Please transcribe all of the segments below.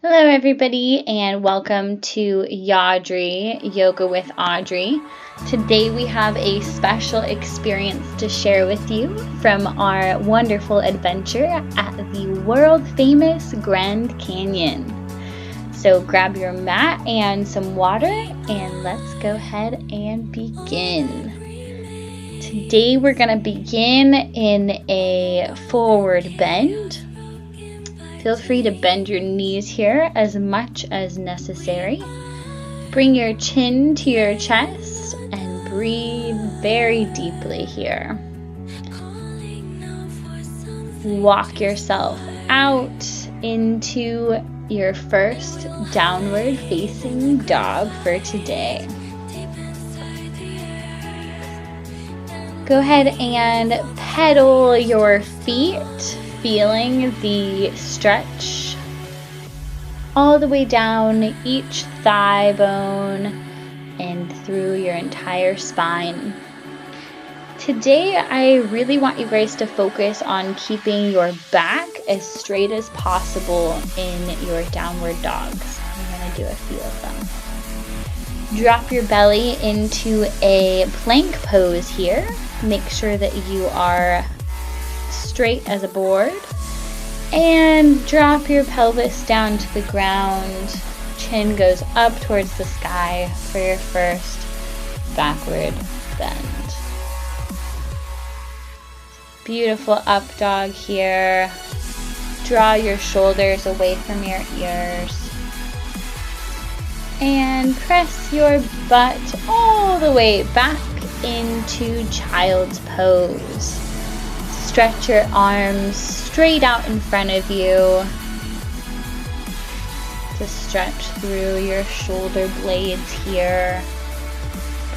Hello everybody and welcome to Yodry, Yoga with Audrey. Today we have a special experience to share with you from our wonderful adventure at the world famous Grand Canyon. So grab your mat and some water and let's go ahead and begin. Today we're going to begin in a forward bend. Feel free to bend your knees here as much as necessary. Bring your chin to your chest and breathe very deeply here. Walk yourself out into your first downward facing dog for today. Go ahead and pedal your feet, feeling the stretch all the way down each thigh bone and through your entire spine. Today, I really want you guys to focus on keeping your back as straight as possible in your downward dogs. I'm going to do a few of them. Drop your belly into a plank pose here. Make sure that you are straight as a board, and drop your pelvis down to the ground. Chin goes up towards the sky for your first backward bend. Beautiful up dog here. Draw your shoulders away from your ears and press your butt all the way back into child's pose. Stretch your arms straight out in front of you to stretch through your shoulder blades here.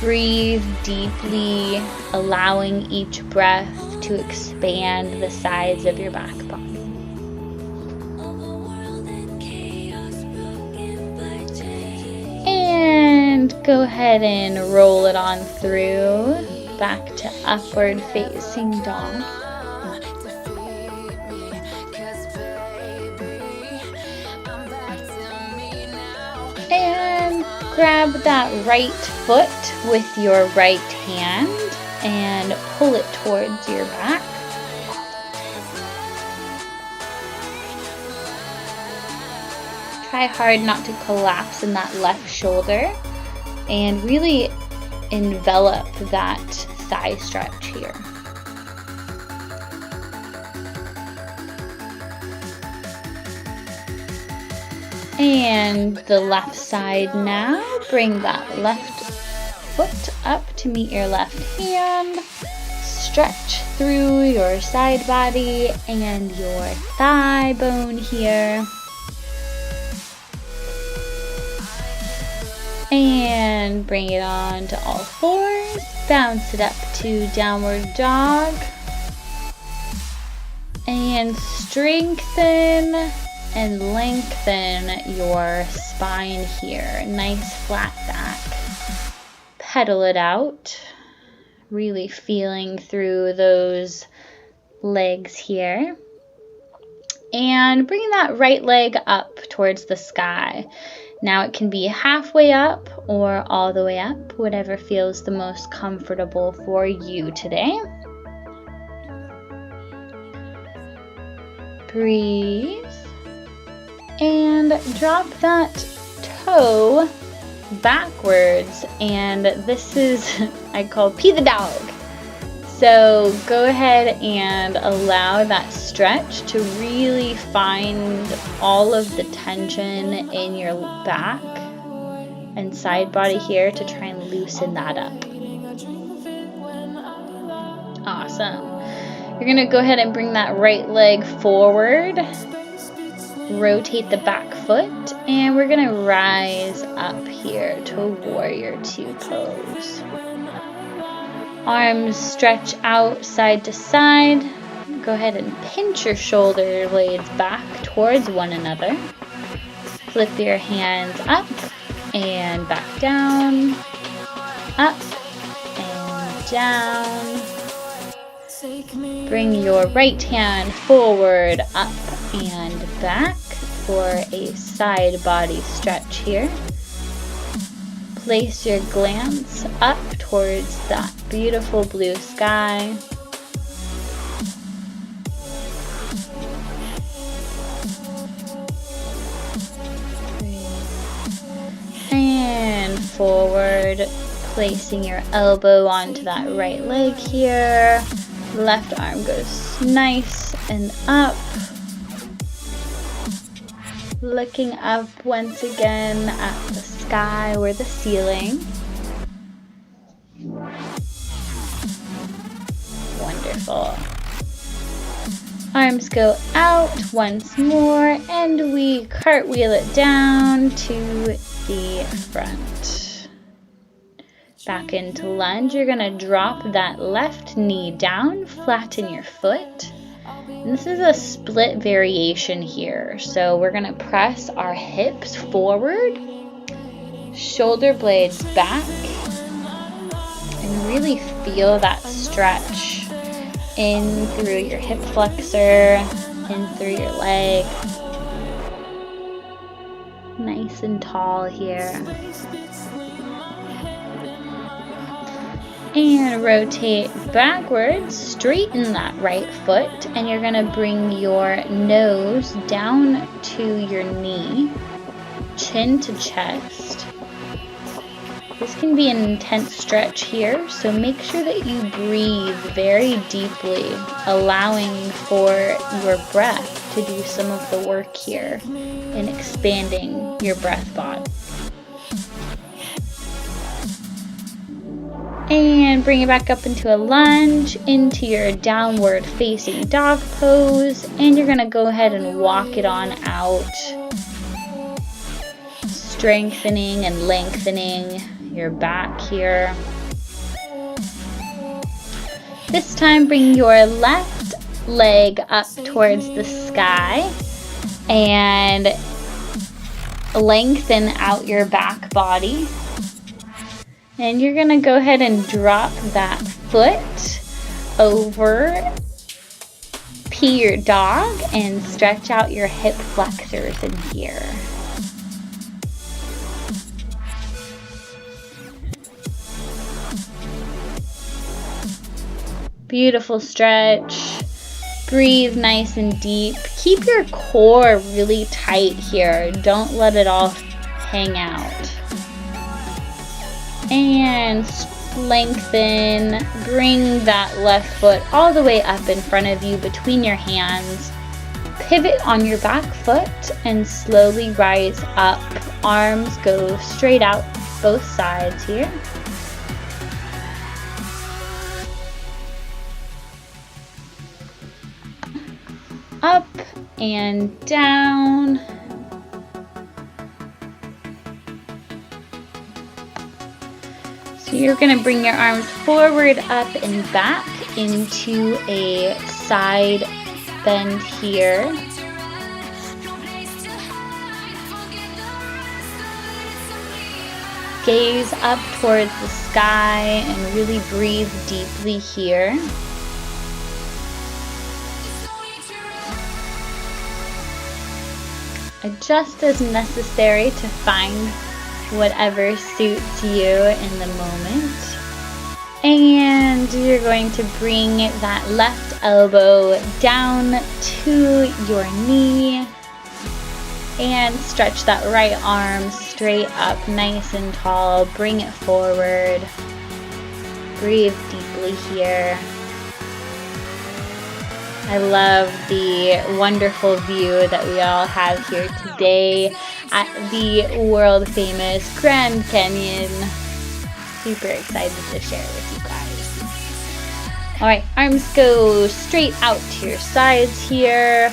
Breathe deeply, allowing each breath to expand the sides of your back body. And go ahead and roll it on through back to upward facing dog. And grab that right foot with your right hand and pull it towards your back. Try hard not to collapse in that left shoulder and really envelop that thigh stretch here. And the left side now. Bring that left foot up to meet your left hand. Stretch through your side body and your thigh bone here. And bring it on to all fours. Bounce it up to downward dog. And strengthen and lengthen your spine here. Nice flat back. Pedal it out. Really feeling through those legs here. And bring that right leg up towards the sky. Now it can be halfway up or all the way up, whatever feels the most comfortable for you today. Breathe. And drop that toe backwards, and this is, I call pee the dog. So go ahead and allow that stretch to really find all of the tension in your back and side body here to try and loosen that up. Awesome. You're going to go ahead and bring that right leg forward. Rotate the back foot, and we're going to rise up here to warrior two pose. Arms stretch out side to side. Go ahead and pinch your shoulder blades back towards one another. Flip your hands up and back down, up and down. Bring your right hand forward, up and back. for a side body stretch here. Place your glance up towards that beautiful blue sky. And forward, placing your elbow onto that right leg here. Left arm goes nice and up. Looking up once again at the sky or the ceiling. Wonderful. Arms go out once more, and we cartwheel it down to the front. Back into lunge. You're going to drop that left knee down, flatten your foot. And this is a split variation here. So we're going to press our hips forward, shoulder blades back, and really feel that stretch in through your hip flexor, in through your leg. Nice and tall here. And rotate backwards, straighten that right foot, and you're going to bring your nose down to your knee, chin to chest. This can be an intense stretch here, so make sure that you breathe very deeply, allowing for your breath to do some of the work here in expanding your breath body. And bring it back up into a lunge, into your downward facing dog pose, and you're going to go ahead and walk it on out, strengthening and lengthening your back here. This time bring your left leg up towards the sky and lengthen out your back body. And you're going to go ahead and drop that foot over, pee your dog, and stretch out your hip flexors in here. Beautiful stretch. Breathe nice and deep. Keep your core really tight here. Don't let it all hang out. And lengthen, bring that left foot all the way up in front of you between your hands. Pivot on your back foot and slowly rise up. Arms go straight out both sides here. Up and down. So you're going to bring your arms forward, up, and back into a side bend here. Gaze up towards the sky and really breathe deeply here. Adjust as necessary to find whatever suits you in the moment. And you're going to bring that left elbow down to your knee and stretch that right arm straight up nice and tall. Bring it forward. Breathe deeply here. I love the wonderful view that we all have here today at the world famous Grand Canyon. Super excited to share with you guys. Alright, arms go straight out to your sides here.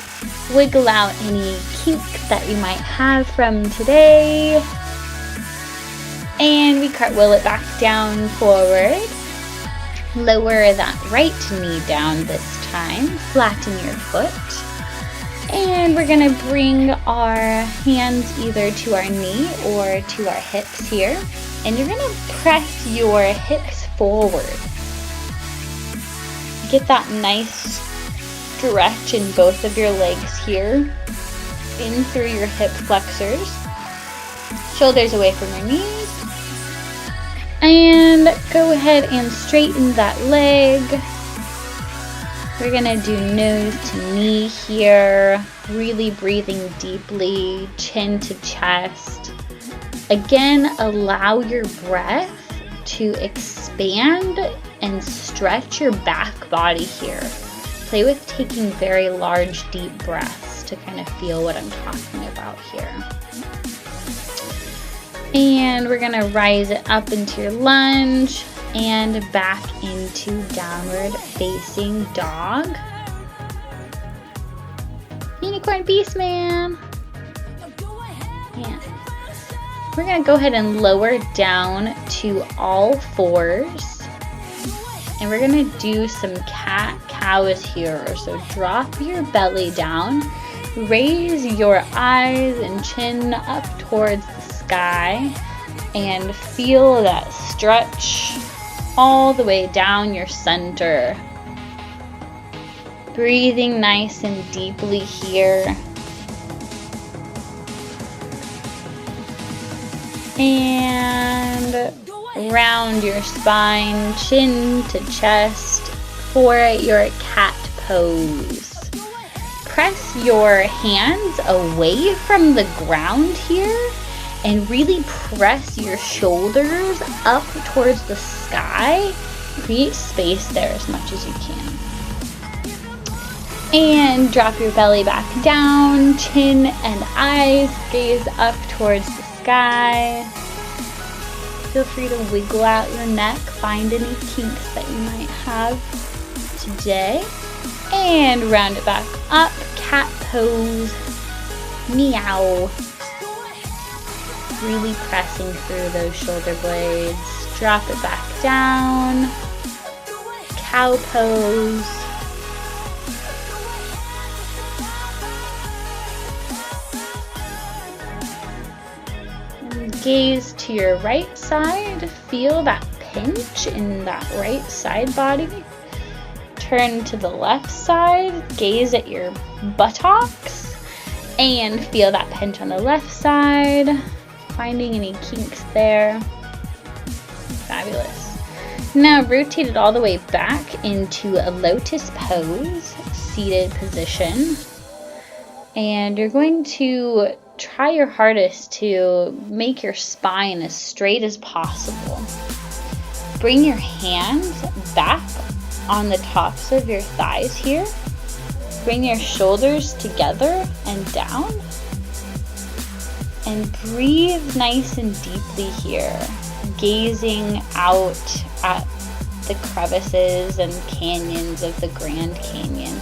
Wiggle out any kinks that you might have from today. And we cartwheel it back down forward. Lower that right knee down this time. Flatten your foot. And we're going to bring our hands either to our knee or to our hips here. And you're going to press your hips forward. Get that nice stretch in both of your legs here. in through your hip flexors. Shoulders away from your knees. And go ahead and straighten that leg. We're gonna do nose to knee here. Really breathing deeply, chin to chest. Again, allow your breath to expand and stretch your back body here. Play with taking very large, deep breaths to kind of feel what I'm talking about here. And we're gonna rise it up into your lunge and back into downward facing dog. Unicorn Beast Man. Yeah. We're gonna go ahead and lower down to all fours. And we're gonna do some cat-cows here. So drop your belly down, raise your eyes and chin up towards the sky, and feel that stretch all the way down your center. Breathing nice and deeply here. And round your spine, chin to chest for your cat pose. Press your hands away from the ground here and really press your shoulders up towards the sky. Create space there as much as you can. And drop your belly back down, chin and eyes gaze up towards the sky. Feel free to wiggle out your neck, find any kinks that you might have today. And round it back up, cat pose, meow. Really pressing through those shoulder blades. Drop it back down, cow pose. Gaze to your right side, feel that pinch in that right side body. Turn to the left side, gaze at your buttocks, and feel that pinch on the left side. Finding any kinks there. Fabulous. Now rotate it all the way back into a lotus pose, seated position. And you're going to try your hardest to make your spine as straight as possible. Bring your hands back on the tops of your thighs here. Bring your shoulders together and down. And breathe nice and deeply here, gazing out at the crevices and canyons of the Grand Canyon.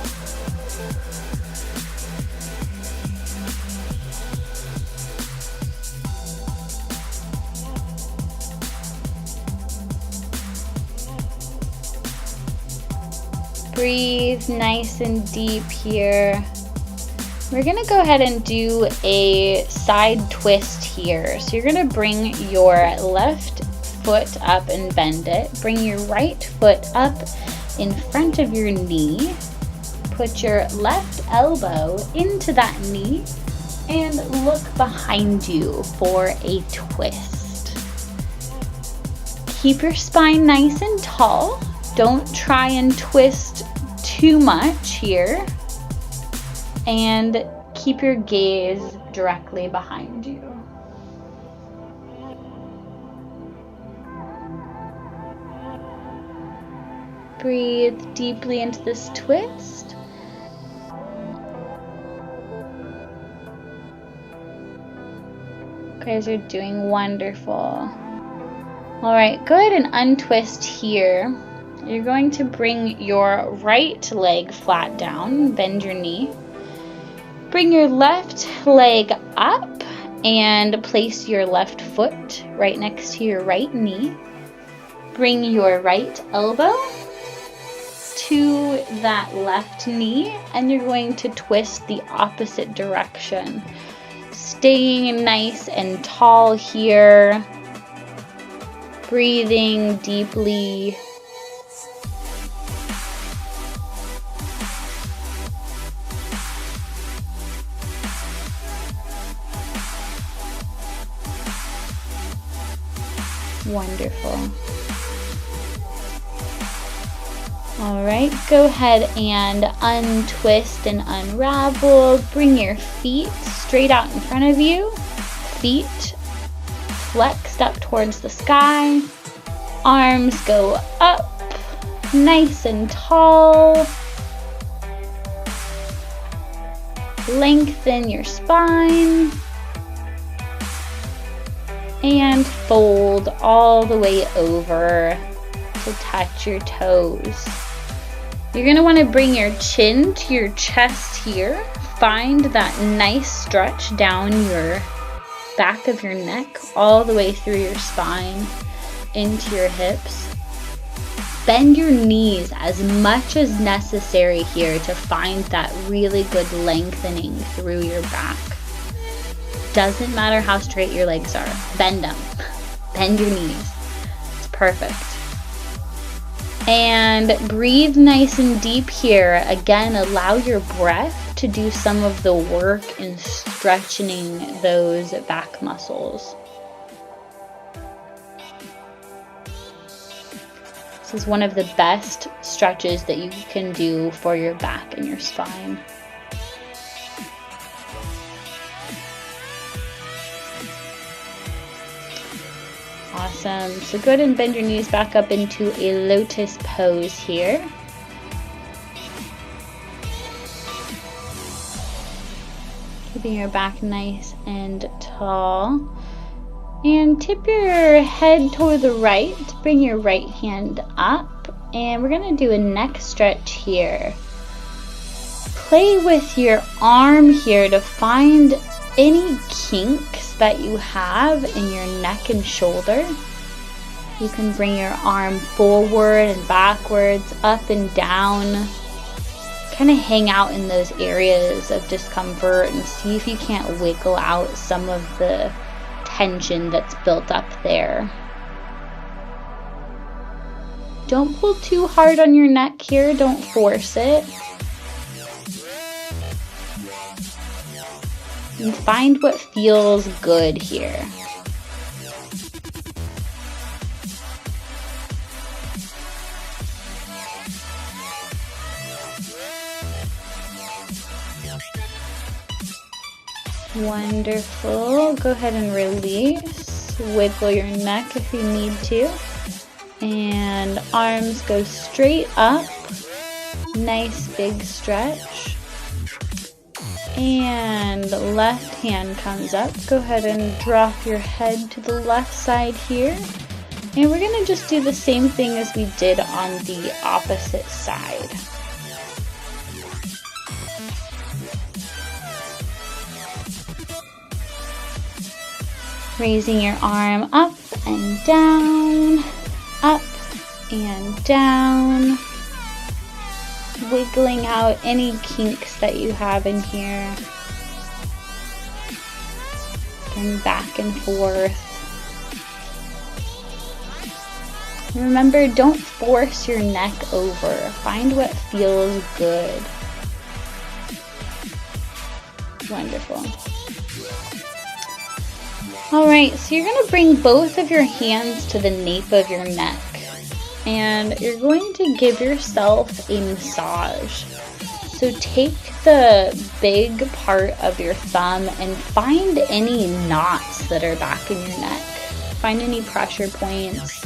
Breathe nice and deep here. We're going to go ahead and do a side twist here. So you're going to bring your left foot up and bend it. Bring your right foot up in front of your knee. Put your left elbow into that knee and look behind you for a twist. Keep your spine nice and tall. Don't try and twist too much here. And keep your gaze directly behind you. Breathe deeply into this twist. You guys are doing wonderful. All right, go ahead and untwist here. You're going to bring your right leg flat down, bend your knee. Bring your left leg up and place your left foot right next to your right knee. Bring your right elbow to that left knee and you're going to twist the opposite direction. Staying nice and tall here. Breathing deeply. Wonderful. All right, go ahead and untwist and unravel. Bring your feet straight out in front of you. Feet flexed up towards the sky. Arms go up, nice and tall. Lengthen your spine. And fold all the way over to touch your toes. You're going to want to bring your chin to your chest here. Find that nice stretch down your back of your neck, all the way through your spine, into your hips. Bend your knees as much as necessary here to find that really good lengthening through your back. Doesn't matter how straight your legs are. Bend them. Bend your knees. It's perfect. And breathe nice and deep here. Again, allow your breath to do some of the work in stretching those back muscles. This is one of the best stretches that you can do for your back and your spine. Awesome. So go ahead and bend your knees back up into a lotus pose here. Keeping your back nice and tall. And tip your head toward the right. Bring your right hand up. And we're going to do a neck stretch here. Play with your arm here to find any kinks that you have in your neck and shoulder. You can bring your arm forward and backwards, up and down. Kind of hang out in those areas of discomfort and see if you can't wiggle out some of the tension that's built up there. Don't pull too hard on your neck here, don't force it. And find what feels good here. Wonderful. Go ahead and release. Wiggle your neck if you need to. And arms go straight up. Nice big stretch. And left hand comes up. Go ahead and drop your head to the left side here. And we're going to just do the same thing as we did on the opposite side. Raising your arm up and down, up and down. Wiggling out any kinks that you have in here. Going back and forth. Remember, don't force your neck over. Find what feels good. Wonderful. Alright, so you're going to bring both of your hands to the nape of your neck. And you're going to give yourself a massage. So take the big part of your thumb and find any knots that are back in your neck. Find any pressure points,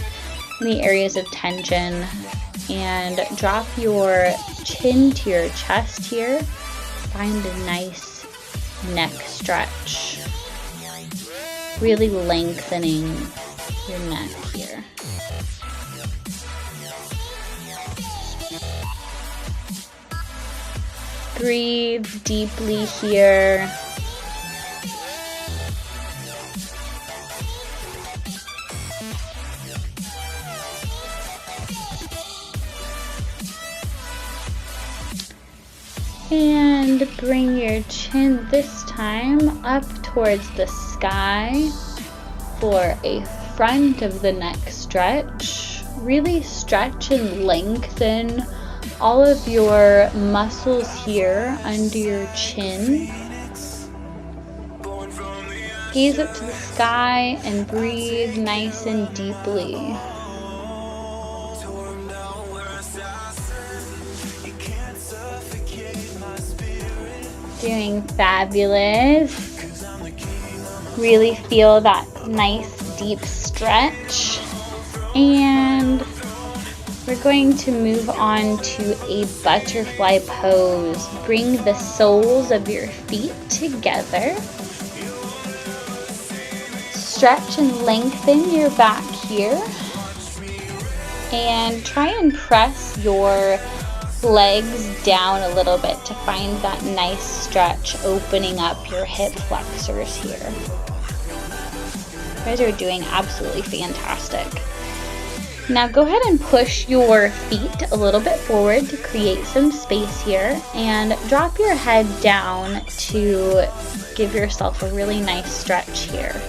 any areas of tension, and drop your chin to your chest here. Find a nice neck stretch. Really lengthening your neck here. Breathe deeply here. And bring your chin this time up towards the sky for a front of the neck stretch. Really stretch and lengthen all of your muscles here under your chin. Gaze up to the sky and breathe nice and deeply. Doing fabulous. Really feel that nice deep stretch. And we're going to move on to a butterfly pose. Bring the soles of your feet together. Stretch and lengthen your back here. And try and press your legs down a little bit to find that nice stretch, opening up your hip flexors here. You guys are doing absolutely fantastic. Now go ahead and push your feet a little bit forward to create some space here, and drop your head down to give yourself a really nice stretch here.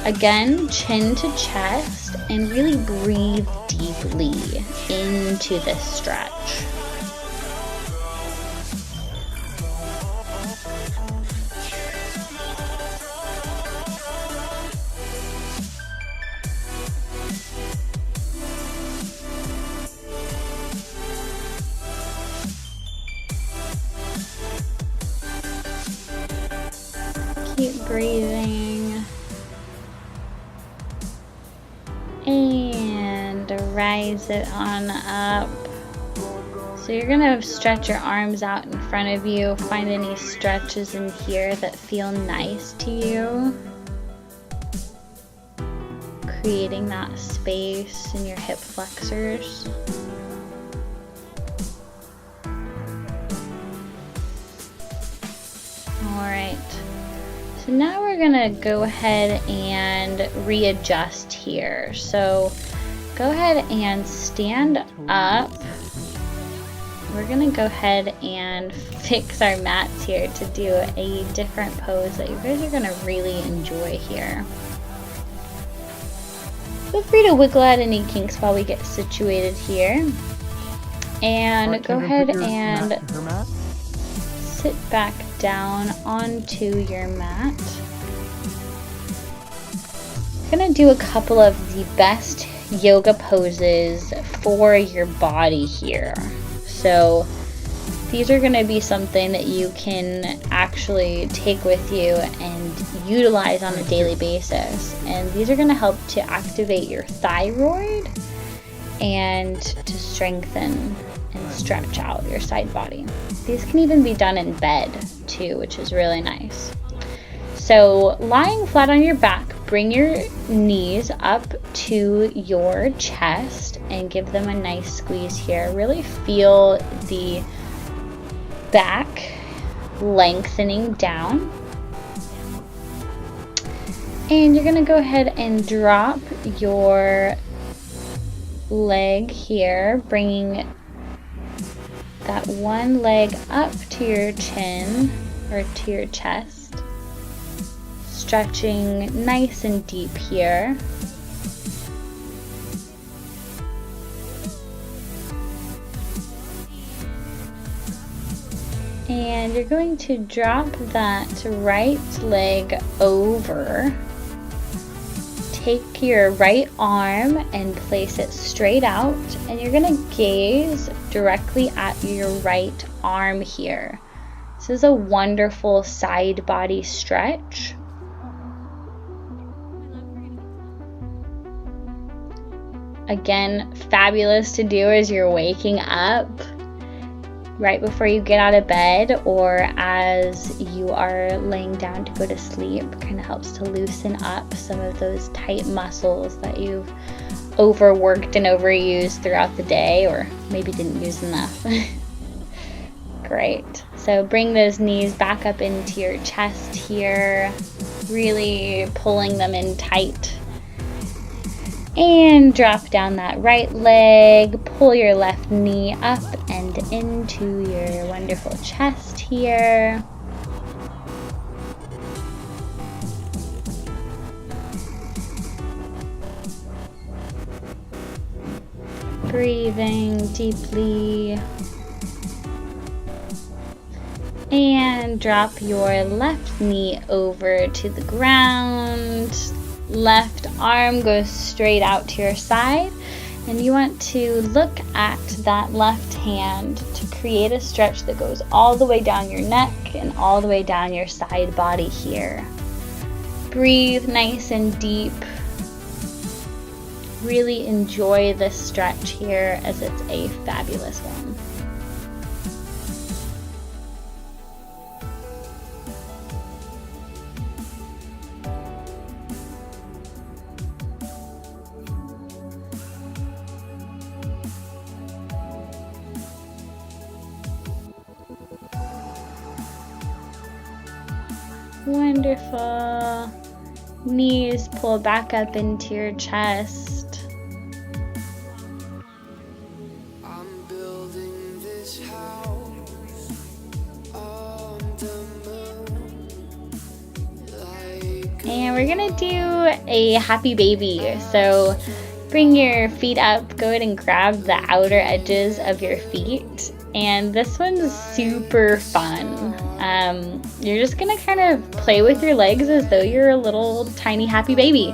Again, chin to chest, and really breathe deeply into this stretch. Keep breathing. And rise it on up. So you're going to stretch your arms out in front of you. Find any stretches in here that feel nice to you. Creating that space in your hip flexors. Alright. So now we're gonna go ahead and readjust here. So go ahead and stand up. We're gonna go ahead and fix our mats here to do a different pose that you guys are gonna really enjoy here. Feel free to wiggle out any kinks while we get situated here. And go ahead and sit back down onto your mat. I'm gonna do a couple of the best yoga poses for your body here. So these are gonna be something that you can actually take with you and utilize on a daily basis. And these are gonna help to activate your thyroid and to strengthen and stretch out your side body. These can even be done in bed too, which is really nice. So lying flat on your back, bring your knees up to your chest and give them a nice squeeze here. Really feel the back lengthening down. And you're gonna go ahead and drop your leg here, bringing that one leg up to your chin or to your chest, stretching nice and deep here. And you're going to drop that right leg over. Take your right arm and place it straight out, and you're going to gaze directly at your right arm here. This is a wonderful side body stretch. Again, fabulous to do as you're waking up, right before you get out of bed, or as you are laying down to go to sleep. Kind of helps to loosen up some of those tight muscles that you've overworked and overused throughout the day, or maybe didn't use enough. Great. So bring those knees back up into your chest here, really pulling them in tight. And drop down that right leg, pull your left knee up and into your wonderful chest here. Breathing deeply. And And drop your left knee over to the ground. Left arm goes straight out to your side. And you want to look at that left hand to create a stretch that goes all the way down your neck and all the way down your side body here. Breathe nice and deep. Really enjoy this stretch here as it's a fabulous one. Wonderful. Knees pull back up into your chest. I'm building this house on the moon. And we're gonna do a happy baby. So bring your feet up, go ahead and grab the outer edges of your feet. And this one's super fun. You're just gonna kind of play with your legs as though you're a little tiny happy baby.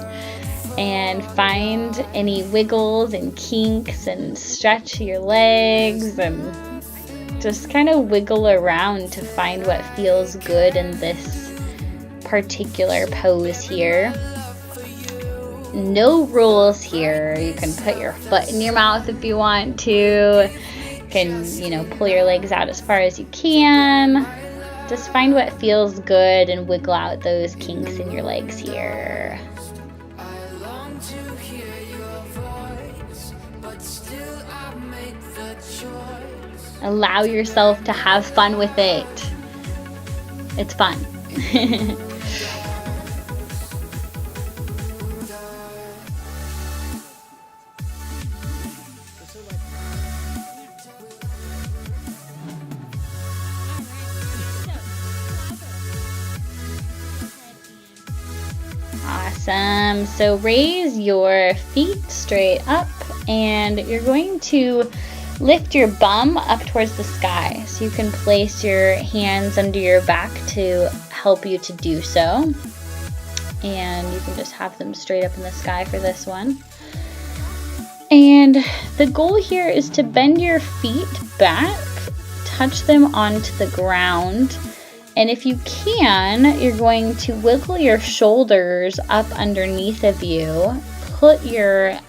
And find any wiggles and kinks and stretch your legs and just kind of wiggle around to find what feels good in this particular pose here. No rules here. You can put your foot in your mouth if you want to. You can, pull your legs out as far as you can. Just find what feels good and wiggle out those kinks in your legs here. Allow yourself to have fun with it. It's fun. Awesome. So raise your feet straight up and you're going to lift your bum up towards the sky. So you can place your hands under your back to help you to do so. And you can just have them straight up in the sky for this one. And the goal here is to bend your feet back, touch them onto the ground. And if you can, you're going to wiggle your shoulders up underneath of you. Put your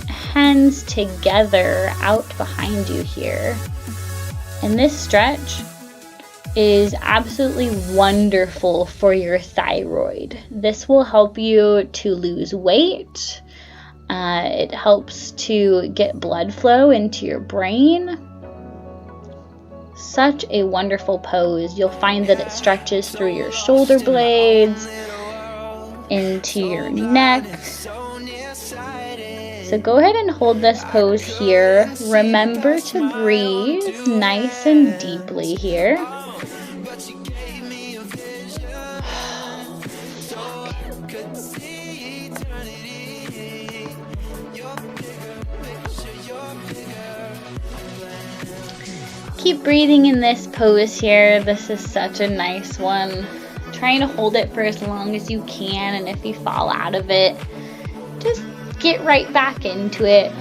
hands together out behind you here. And this stretch is absolutely wonderful for your thyroid. This will help you to lose weight. It helps to get blood flow into your brain. Such a wonderful pose. You'll find that it stretches through your shoulder blades, into your neck. So go ahead and hold this pose here. Remember to breathe nice and deeply here. Keep breathing in this pose here. This is such a nice one. Trying to hold it for as long as you can, and if you fall out of it, just get right back into it.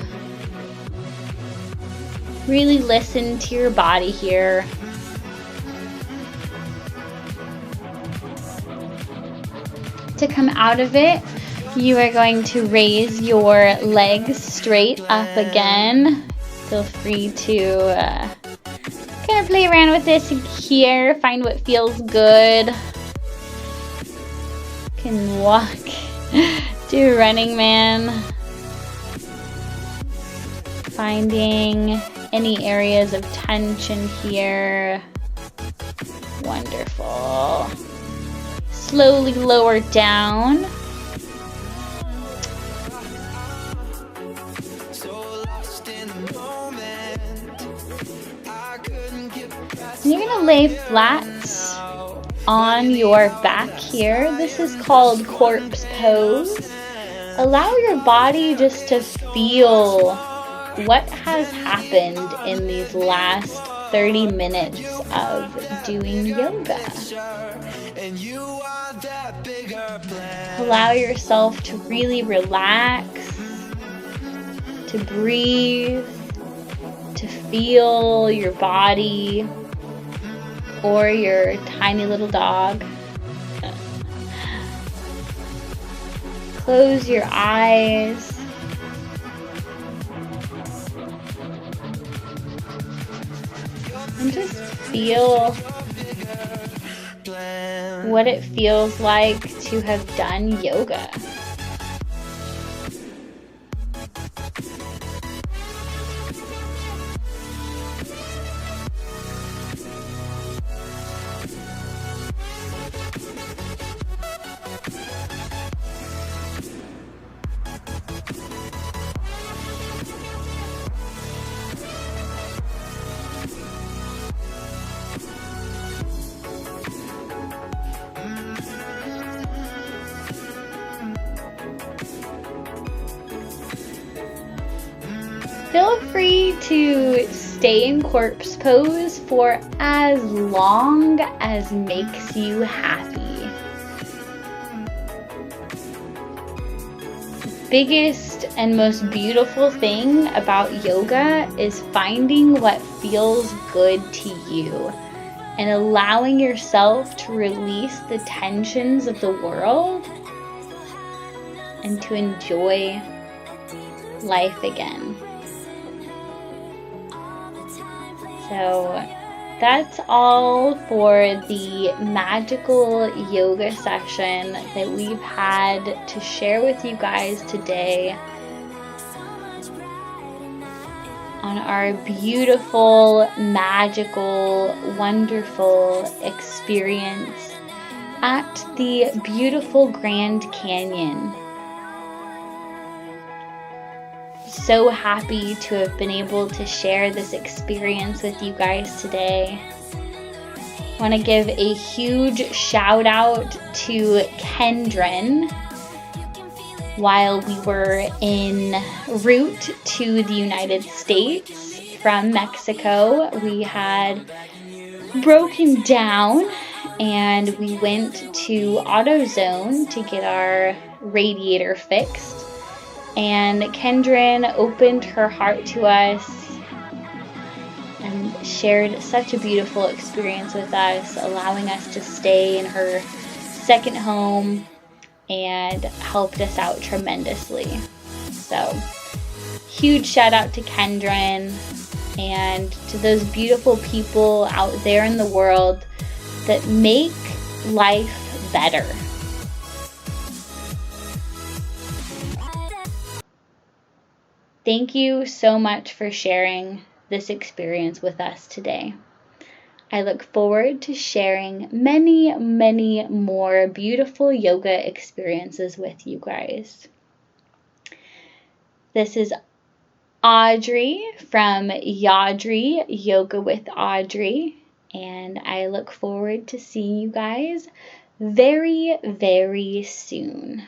Really listen to your body here. To come out of it, you are going to raise your legs straight up again. Feel free to kind of play around with this here, find what feels good. You can walk, do running man. Finding any areas of tension here. Wonderful. Slowly lower down. And you're going to lay flat on your back here. This is called corpse pose. Allow your body just to feel what has happened in these last 30 minutes of doing yoga. Allow yourself to really relax, to breathe, to feel your body or your tiny little dog. Close your eyes. And just feel what it feels like to have done yoga. Feel free to stay in corpse pose for as long as makes you happy. The biggest and most beautiful thing about yoga is finding what feels good to you and allowing yourself to release the tensions of the world and to enjoy life again. So that's all for the magical yoga session that we've had to share with you guys today on our beautiful, magical, wonderful experience at the beautiful Grand Canyon. So happy to have been able to share this experience with you guys today. I want to give a huge shout out to Kendren. While we were en route to the United States from Mexico, we had broken down and we went to AutoZone to get our radiator fixed. And Kendren opened her heart to us and shared such a beautiful experience with us, allowing us to stay in her second home and helped us out tremendously. So, huge shout out to Kendren and to those beautiful people out there in the world that make life better. Thank you so much for sharing this experience with us today. I look forward to sharing many, many more beautiful yoga experiences with you guys. This is Audrey from Yodry, Yoga with Audrey, and I look forward to seeing you guys very, very soon.